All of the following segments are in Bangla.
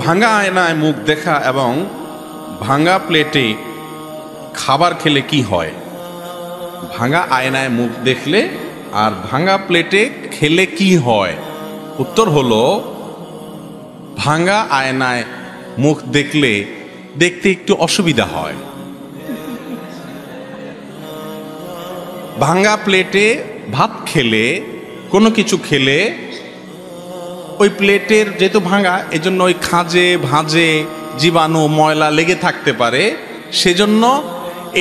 ভাঙা আয়নায় মুখ দেখা এবং ভাঙা প্লেটে খাবার খেলে কি হয়? ভাঙা আয়নায় মুখ দেখলে আর ভাঙা প্লেটে খেলে কি হয়? উত্তর হলো, ভাঙা আয়নায় মুখ দেখলে দেখতে একটু অসুবিধা হয়। ভাঙা প্লেটে ভাত খেলে, কোনো কিছু খেলে, ওই প্লেটের যেহেতু ভাঙা, এজন্য ওই খাঁজে ভাঁজে জীবাণু ময়লা লেগে থাকতে পারে, সেজন্য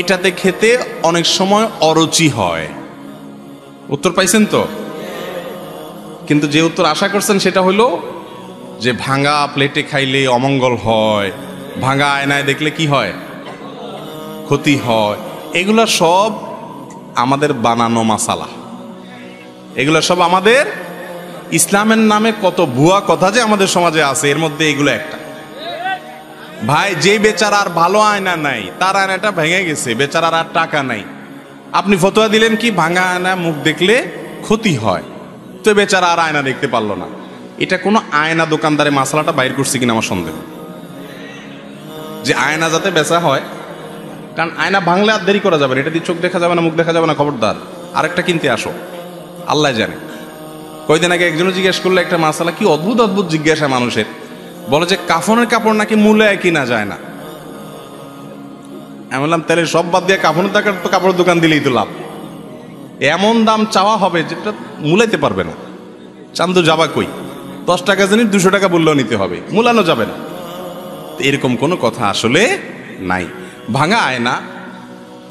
এটাতে খেতে অনেক সময় অরুচি হয়। উত্তর পাইছেন তো? কিন্তু যে উত্তর আশা করছেন সেটা হলো যে ভাঙা প্লেটে খাইলে অমঙ্গল হয়, ভাঙা আয়নায় দেখলে কি হয়? ক্ষতি হয়। এগুলো সব আমাদের বানানো মাসালা, এগুলো সব আমাদের ইসলামের নামে কত ভুয়া কথা যে আমাদের সমাজে আছে, এর মধ্যে এগুলো একটা। ভাই, যে বেচারার ভালো আয়না নাই, তার আয়নাটা ভেঙে গেছে, বেচারার আর টাকা নাই, আপনি ফতোয়া দিলেন কি ভাঙা আয়না মুখ দেখলে ক্ষতি হয়, তো বেচারা আর আয়না দেখতে পারলো না। এটা কোনো আয়না দোকানদারে মাসালাটা বাইর করছে কিনা আমার সন্দেহ, যে আয়না যাতে বেচা হয়। কারণ আয়না ভাঙলে আর দেরি করা যাবে না, এটা দিয়ে চোখ দেখা যাবে না, মুখ দেখা যাবে না, খবরদার আরেকটা কিনতে আসো, আল্লাহ জানে। কয়দিন আগে একজনও জিজ্ঞেস করলো একটা মাসালা, কি অদ্ভুত অদ্ভুত জিজ্ঞাসা মানুষের, বলে যে কাফনের কাপড় নাকি মূলায় কিনা যায় না। আমি বললাম তাহলে সব বাদ দিয়ে কাফনের টাকার তো কাপড়ের দোকান দিলেই তো লাভ। এমন দাম চাওয়া হবে যেটা মূলাইতে পারবে না, চান্দু যাবা কই, 10 টাকা জিনিস 200 টাকা বললেও নিতে হবে, মূলানো যাবে না। এরকম কোনো কথা আসলে নাই। ভাঙা আয়না,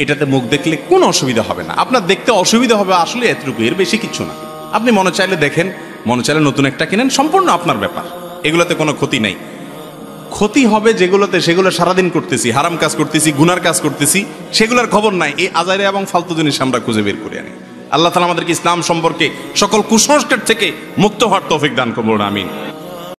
এটাতে মুখ দেখলে কোনো অসুবিধা হবে না। আপনার দেখতে অসুবিধা হবে আসলে এতটুকু, এর বেশি কিছু না। আপনি মনে চাইলে দেখেন, মনে চাইলে নতুন একটা কিনেন, সম্পূর্ণ আপনার ব্যাপার, এগুলোতে কোনো ক্ষতি নাই। ক্ষতি হবে যেগুলোতে, সেগুলো সারাদিন করতেছি, হারাম কাজ করতেছি, গুনার কাজ করতেছি, সেগুলোর খবর নাই। এই আজারে এবং ফালতু জিনিস আমরা খুঁজে বের করে আনি। আল্লাহ তাআলা আমাদেরকে ইসলাম সম্পর্কে সকল কুসংস্কার থেকে মুক্ত হওয়ার তৌফিক দান করুন, আমিন।